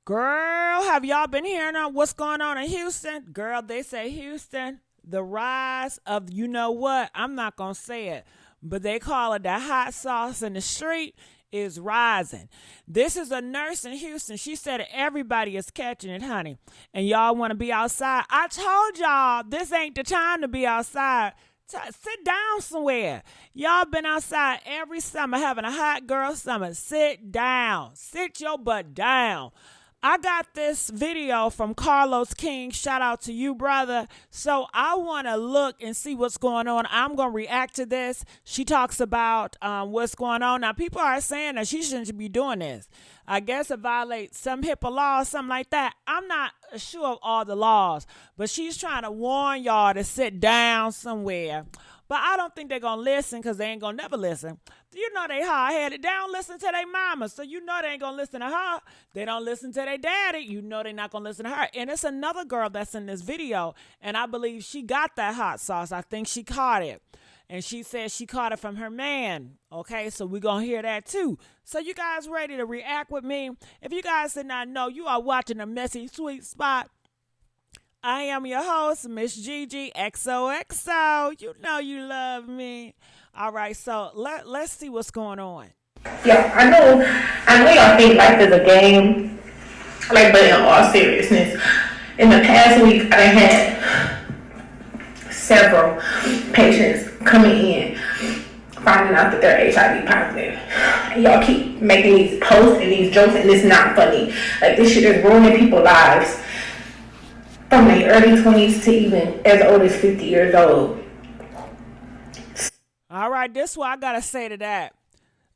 Girl, have y'all been hearing on what's going on in Houston? Girl, they say Houston, the rise of you know what? I'm not going to say it, but they call it the hot sauce in the street is rising. This is a nurse in Houston. She said everybody is catching it, honey. And y'all want to be outside. I told y'all this ain't the time to be outside. Sit down somewhere. Y'all been outside every summer having a hot girl summer. Sit down. Sit your butt down. I got this video from Carlos King. Shout out to you, brother. So I want to look and see what's going on. I'm going to react to this. She talks about what's going on. Now, people are saying that she shouldn't be doing this. I guess it violates some HIPAA law or something like that. I'm not sure of all the laws, but she's trying to warn y'all to sit down somewhere. But I don't think they're going to listen because they ain't going to never listen. You know they hard-headed. They don't listen to their mama, so you know they ain't going to listen to her. They don't listen to their daddy. You know they're not going to listen to her. And it's another girl that's in this video, and I believe she got that hot sauce. I think she caught it. And she said she caught it from her man. Okay, so we're going to hear that too. So you guys ready to react with me? If you guys did not know, you are watching The Messy Sweet Spot. I am your host, Miss Gigi XOXO. You know you love me. All right, so let's see what's going on. Yeah, I know y'all think life is a game, like, but in all seriousness, in the past week, I had several patients coming in, finding out that they're HIV positive. And y'all keep making these posts and these jokes, and it's not funny. Like, this shit is ruining people's lives. From the early 20s to even as old as 50 years old. All right, this is what I got to say to that.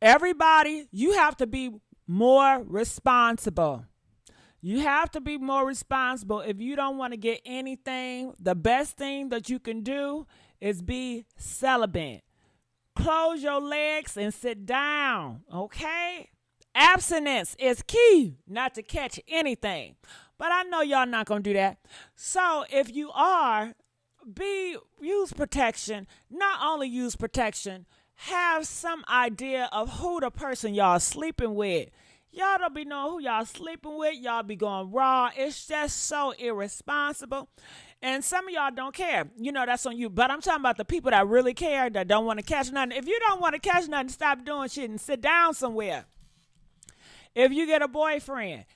Everybody, you have to be more responsible. You have to be more responsible. If you don't want to get anything, the best thing that you can do is be celibate. Close your legs and sit down, okay? Abstinence is key not to catch anything. But I know y'all not going to do that. So if you are, use protection. Not only use protection, have some idea of who the person y'all sleeping with. Y'all don't be knowing who y'all sleeping with. Y'all be going raw. It's just so irresponsible. And some of y'all don't care. You know, that's on you. But I'm talking about the people that really care, that don't want to catch nothing. If you don't want to catch nothing, stop doing shit and sit down somewhere. If you get a boyfriend,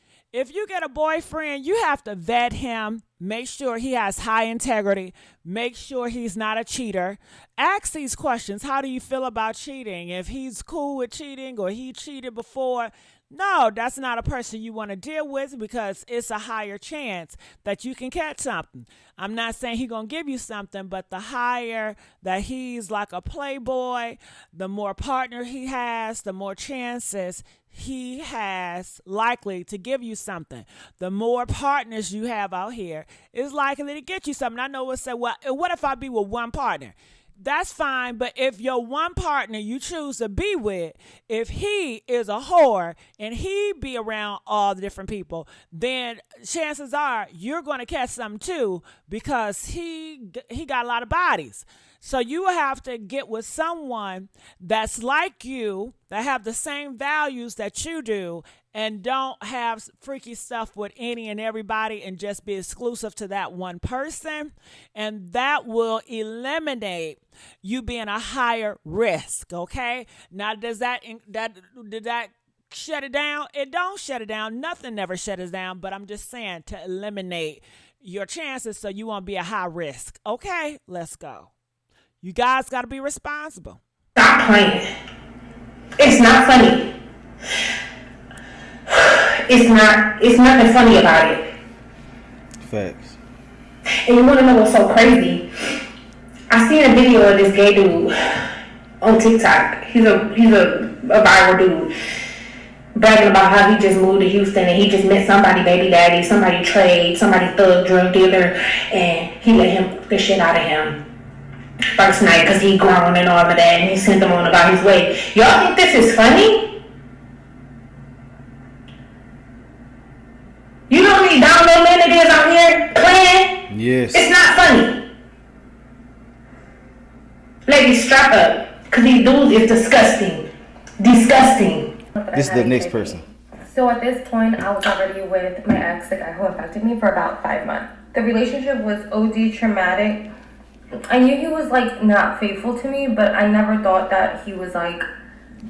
you have to vet him, make sure he has high integrity, make sure he's not a cheater. Ask these questions. How do you feel about cheating? If he's cool with cheating or he cheated before, no, that's not a person you want to deal with because it's a higher chance that you can catch something. I'm not saying he's going to give you something, but the higher that he's like a playboy, the more partner he has, the more chances he has likely to give you something. The more partners you have out here is likely to get you something. I know we'll say, well, what if I be with one partner? That's fine, but if your one partner you choose to be with, if he is a whore and he be around all the different people, then chances are you're going to catch something too because he got a lot of bodies. So you will have to get with someone that's like you, that have the same values that you do, and don't have freaky stuff with any and everybody and just be exclusive to that one person. And that will eliminate you being a higher risk, okay? Now, did that shut it down? It don't shut it down. Nothing never shuts it down, but I'm just saying to eliminate your chances so you won't be a high risk. Okay, let's go. You guys got to be responsible. Stop playing. It's not funny. It's nothing funny about it. Facts. And you want to know what's so crazy? I seen a video of this gay dude on TikTok. He's a viral dude bragging about how he just moved to Houston and he just met somebody baby daddy, somebody trade, somebody thug drug dealer, and he let him fuck the shit out of him first night because he grown and all of that, and he sent him on about his way. Y'all think this is funny? You know how many download men it is out here playing? Yes. It's not funny. Ladies, strap up. Because these dudes is disgusting. Disgusting. This is the next person. So at this point, I was already with my ex, the guy who infected me, for about 5 months. The relationship was OD traumatic. I knew he was like not faithful to me, but I never thought that he was like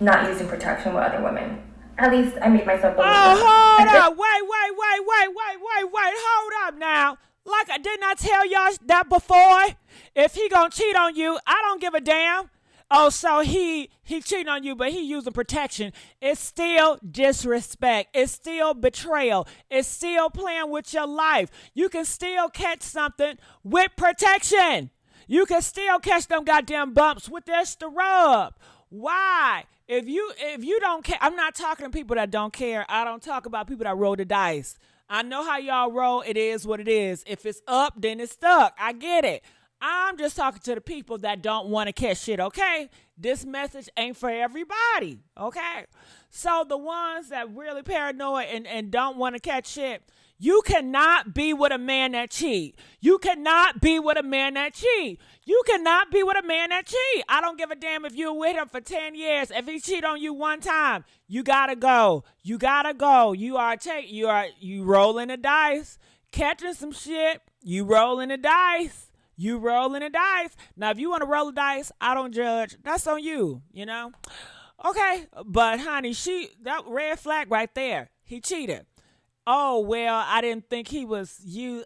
not using protection with other women. At least I made myself believe that. Hold up. Wait. Hold up now. Like, didn't I tell y'all that before? If he gonna cheat on you, I don't give a damn. Oh, so he cheating on you, but he using protection. It's still disrespect. It's still betrayal. It's still playing with your life. You can still catch something with protection. You can still catch them goddamn bumps with this the rub. Why? If you don't care, I'm not talking to people that don't care. I don't talk about people that roll the dice. I know how y'all roll. It is what it is. If it's up, then it's stuck. I get it. I'm just talking to the people that don't want to catch shit, okay? This message ain't for everybody, okay? So the ones that really paranoid and don't want to catch shit, you cannot be with a man that cheat. You cannot be with a man that cheat. You cannot be with a man that cheat. I don't give a damn if you're with him for 10 years. If he cheat on you one time, you gotta go. You gotta go. You rolling the dice, catching some shit. You rolling the dice. You rolling the dice. Now, if you want to roll the dice, I don't judge. That's on you, you know? Okay, but honey, that red flag right there, he cheated. Oh, well, I didn't think he was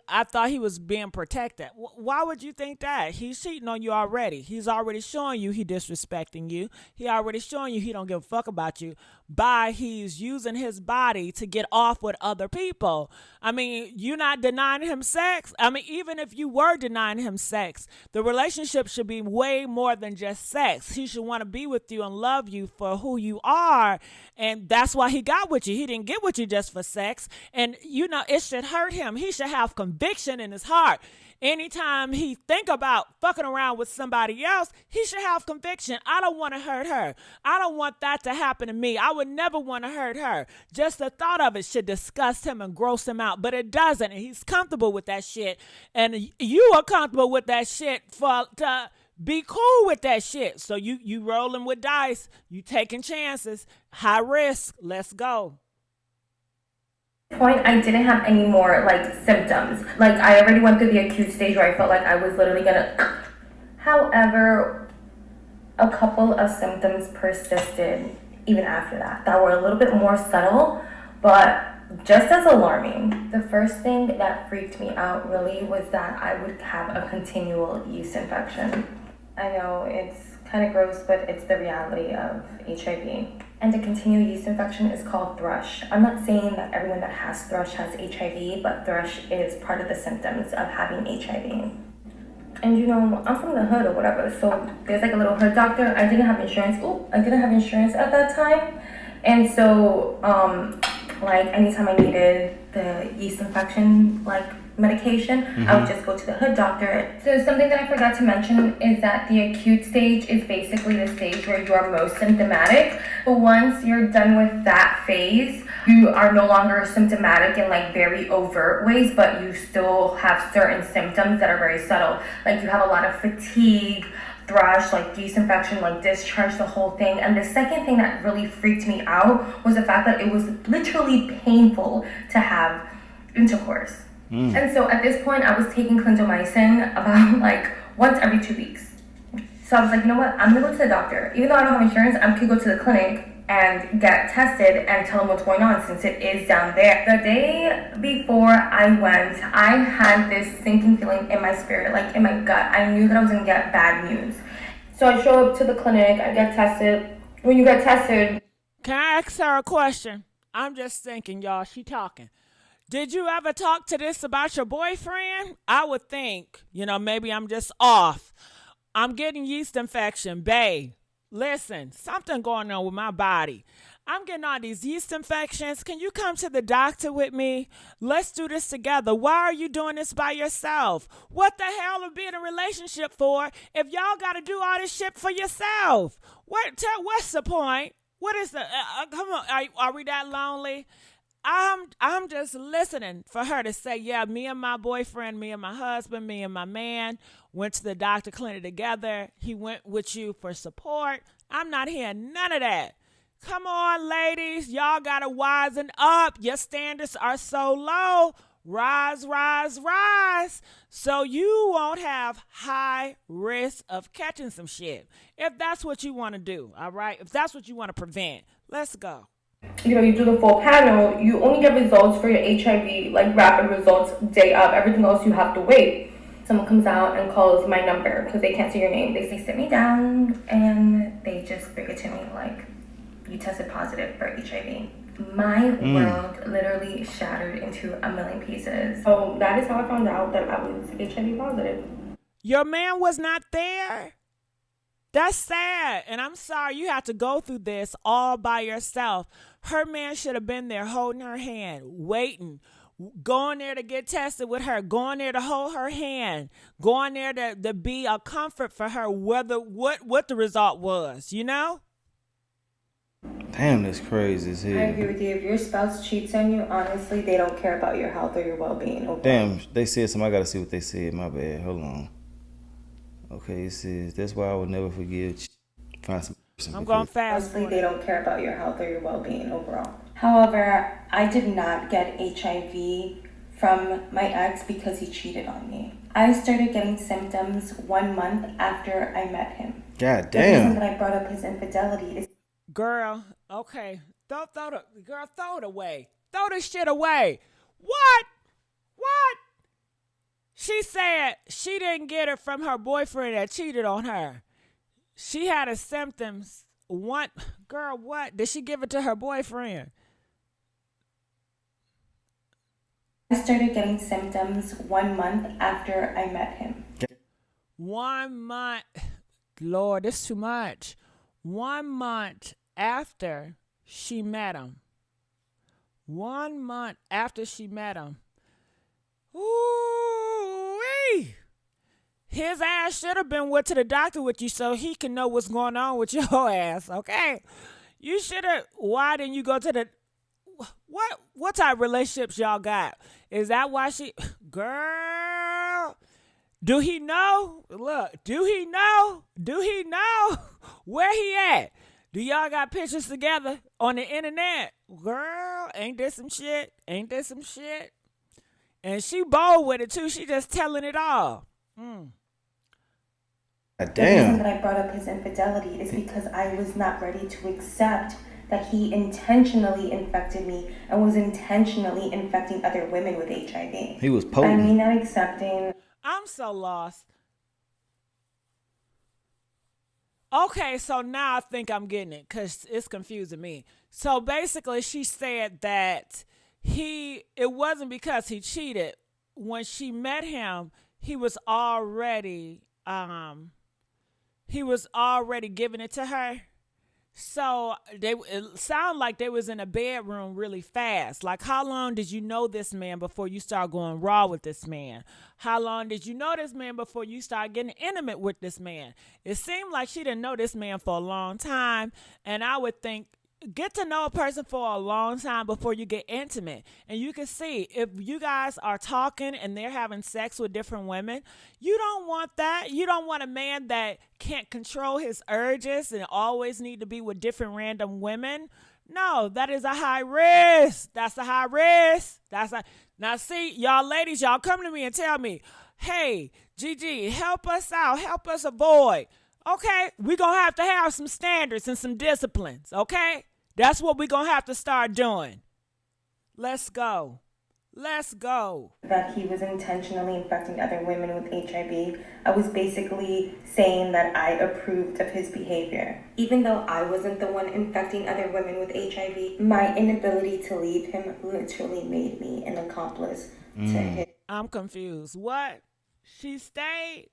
I thought he was being protected. Why would you think that? He's cheating on you already. He's already showing you he disrespecting you. He already showing you he don't give a fuck about you by he's using his body to get off with other people. I mean, you're not denying him sex. I mean, even if you were denying him sex, the relationship should be way more than just sex. He should want to be with you and love you for who you are. And that's why he got with you. He didn't get with you just for sex. And, you know, it should hurt him. He should have conviction in his heart. Anytime he think about fucking around with somebody else, he should have conviction. I don't want to hurt her. I don't want that to happen to me. I would never want to hurt her. Just the thought of it should disgust him and gross him out, but it doesn't. And he's comfortable with that shit. And you are comfortable with that shit to be cool with that shit. So you rolling with dice. You taking chances. High risk. Let's go. Point, I didn't have any more like symptoms. Like, I already went through the acute stage where I felt like I was literally gonna. However, a couple of symptoms persisted even after that were a little bit more subtle, but just as alarming. The first thing that freaked me out really was that I would have a continual yeast infection. I know it's kind of gross, but it's the reality of HIV. And a continued yeast infection is called thrush. I'm not saying that everyone that has thrush has HIV, but thrush is part of the symptoms of having HIV. And you know, I'm from the hood or whatever, so there's like a little hood doctor. I didn't have insurance. I didn't have insurance at that time. And so, like, anytime I needed the yeast infection, like, medication, I would just go to the hood doctor. So something that I forgot to mention is that the acute stage is basically the stage where you are most symptomatic. But once you're done with that phase, you are no longer symptomatic in like very overt ways, but you still have certain symptoms that are very subtle. Like, you have a lot of fatigue, thrush, like yeast infection, like discharge, the whole thing. And the second thing that really freaked me out was the fact that it was literally painful to have intercourse. And so at this point, I was taking clindamycin about like once every 2 weeks. So I was like, you know what? I'm gonna go to the doctor. Even though I don't have insurance, I could go to the clinic and get tested and tell them what's going on, since it is down there. The day before I went, I had this sinking feeling in my spirit, like in my gut. I knew that I was gonna get bad news. So I show up to the clinic, I get tested. When you get tested... Can I ask her a question? I'm just thinking, y'all, she talking. Did you ever talk to this about your boyfriend? I would think, you know, maybe I'm just off. I'm getting yeast infection, babe. Listen, something going on with my body. I'm getting all these yeast infections. Can you come to the doctor with me? Let's do this together. Why are you doing this by yourself? What the hell are being in a relationship for if y'all got to do all this shit for yourself? What's the point? What is the, come on, are we that lonely? I'm just listening for her to say, yeah, me and my boyfriend, me and my husband, me and my man went to the doctor clinic together. He went with you for support. I'm not hearing none of that. Come on, ladies. Y'all got to wisen up. Your standards are so low. Rise, rise, rise. So you won't have high risk of catching some shit. If that's what you want to do, all right? If that's what you want to prevent, let's go. You do the full panel, you only get results for your HIV, like rapid results day of. Everything else you have to wait. Someone comes out and calls my number because they can't see your name. They say, sit me down, and they just bring it to me like, you tested positive for HIV. My world literally shattered into a million pieces. So that is how I found out that I was HIV positive. Your man was not there? That's sad. And I'm sorry you have to go through this all by yourself. Her man should have been there holding her hand, waiting, going there to get tested with her, going there to hold her hand, going there to be a comfort for her, whether what the result was, you know? Damn, that's crazy as hell. I agree with you. If your spouse cheats on you, honestly, they don't care about your health or your well-being. Okay? Damn, they said something. I gotta see what they said. My bad. Hold on. Okay, it says, that's why I would never forgive. Find some person. I'm going fast. Honestly, they don't care about your health or your well-being overall. However, I did not get HIV from my ex because he cheated on me. I started getting symptoms 1 month after I met him. God The reason damn. that I brought up his infidelity is Girl, okay. Throw it away. Throw this shit away. What? She said she didn't get it from her boyfriend that cheated on her. She had the symptoms. Girl, what? Did she give it to her boyfriend? I started getting symptoms 1 month after I met him. 1 month. Lord, this is too much. 1 month after she met him. 1 month after she met him. Ooh-wee. His ass should have been went to the doctor with you so he can know what's going on with your ass, okay? You should have. Why didn't you go to the... What type of relationships y'all got? Is that why she... Girl... Do he know? Look, do he know? Where he at? Do y'all got pictures together on the internet? Girl, ain't this some shit? And she bold with it too. She just telling it all. God The reason damn. that I brought up his infidelity is because I was not ready to accept that he intentionally infected me and was intentionally infecting other women with HIV. He was By me potent. not accepting... I'm so lost. Okay, so now I think I'm getting it because it's confusing me. So basically, she said that it wasn't because he cheated. When she met him, he was already giving it to her. So it sounded like they was in a bedroom really fast. Like, how long did you know this man before you start going raw with this man? How long did you know this man before you start getting intimate with this man? It seemed like she didn't know this man for a long time. And I would think, get to know a person for a long time before you get intimate. And you can see if you guys are talking and they're having sex with different women, you don't want that. You don't want a man that can't control his urges and always need to be with different random women. No, that is a high risk. That's a high risk. Now see, y'all ladies, y'all come to me and tell me, hey, Gigi, help us out. Help us avoid. Okay, we're going to have some standards and some disciplines, okay? That's what we're going to have to start doing. Let's go. that he was intentionally infecting other women with HIV. I was basically saying that I approved of his behavior. Even though I wasn't the one infecting other women with HIV, my inability to leave him literally made me an accomplice to his... I'm confused. What? She stayed?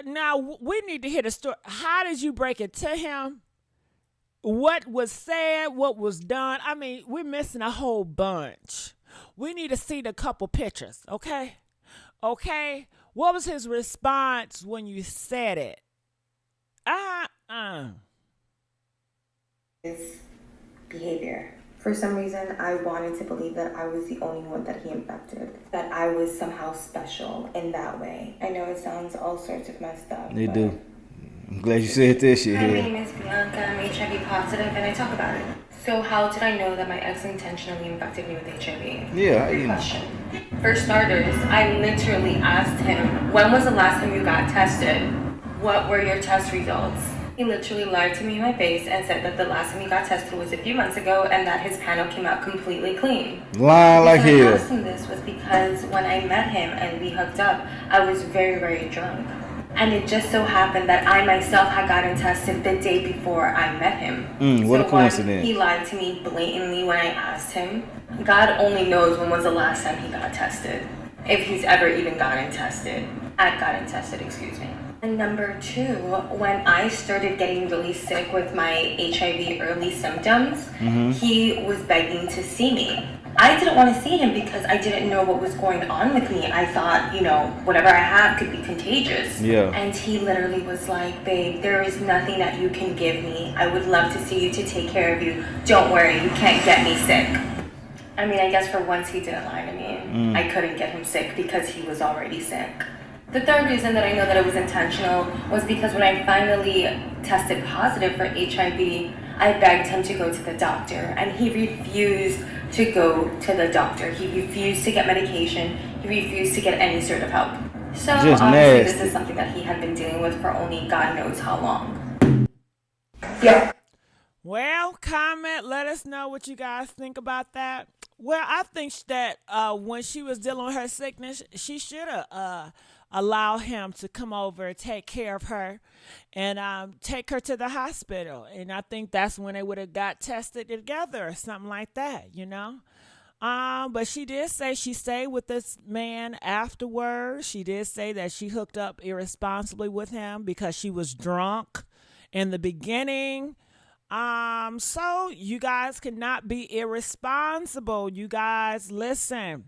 Now, we need to hear the story. How did you break it to him? What was said? What was done? I mean, we're missing a whole bunch. We need to see the couple pictures, okay? Okay? What was his response when you said it? his behavior. For some reason, I wanted to believe that I was the only one that he infected, that I was somehow special in that way. I know it sounds all sorts of messed up. They but do. I'm glad you said that shit Hi, my here. name is Bianca. I'm HIV positive and I talk about it. So how did I know that my ex intentionally infected me with HIV? Yeah, Good you know. question. For starters, I literally asked him, when was the last time you got tested? What were your test results? He literally lied to me in my face and said that the last time he got tested was a few months ago and that his panel came out completely clean. Lying like The reason I hell. asked him this was because when I met him and we hooked up, I was very, very drunk. And it just so happened that I myself had gotten tested the day before I met him. What a So coincidence. he lied to me blatantly when I asked him. God only knows when was the last time he got tested. If he's ever even gotten tested. Excuse me. And number two, when I started getting really sick with my HIV early symptoms, he was begging to see me. I didn't want to see him because I didn't know what was going on with me. I thought, whatever I have could be contagious. Yeah. And he literally was like, babe, there is nothing that you can give me. I would love to see you to take care of you. Don't worry, you can't get me sick. I mean, I guess for once he didn't lie to me. I couldn't get him sick because he was already sick. The third reason that I know that it was intentional was because when I finally tested positive for HIV, I begged him to go to the doctor, and he refused to go to the doctor. He refused to get medication. He refused to get any sort of help. So Just obviously nasty. this is something that he had been dealing with for only God knows how long. Yeah. Well, comment. Let us know what you guys think about that. Well, I think that when she was dealing with her sickness, she should have allow him to come over, take care of her, and take her to the hospital. And I think that's when they would have got tested together or something like that. But she did say she stayed with this man afterwards. She did say that she hooked up irresponsibly with him because she was drunk in the beginning. So you guys cannot be irresponsible. You guys, listen.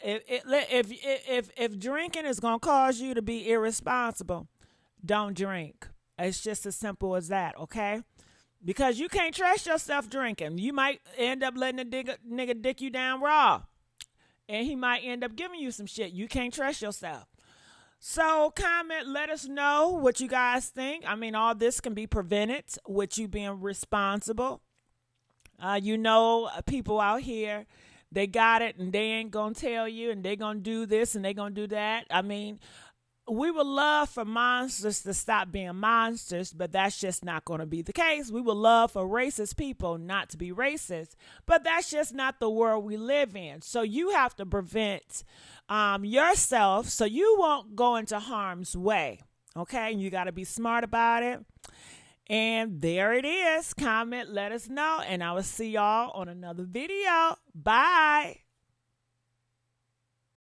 If drinking is gonna cause you to be irresponsible, don't drink. It's just as simple as that, okay? Because you can't trust yourself drinking. You might end up letting a nigga dick you down raw, and he might end up giving you some shit. You can't trust yourself. So comment, let us know what you guys think. I mean, all this can be prevented with you being responsible. People out here, they got it and they ain't gonna tell you and they gonna do this and they gonna do that. I mean, we would love for monsters to stop being monsters, but that's just not going to be the case. We would love for racist people not to be racist, but that's just not the world we live in. So you have to prevent yourself so you won't go into harm's way. Okay, you got to be smart about it. And there it is. Comment, let us know, and I will see y'all on another video. Bye.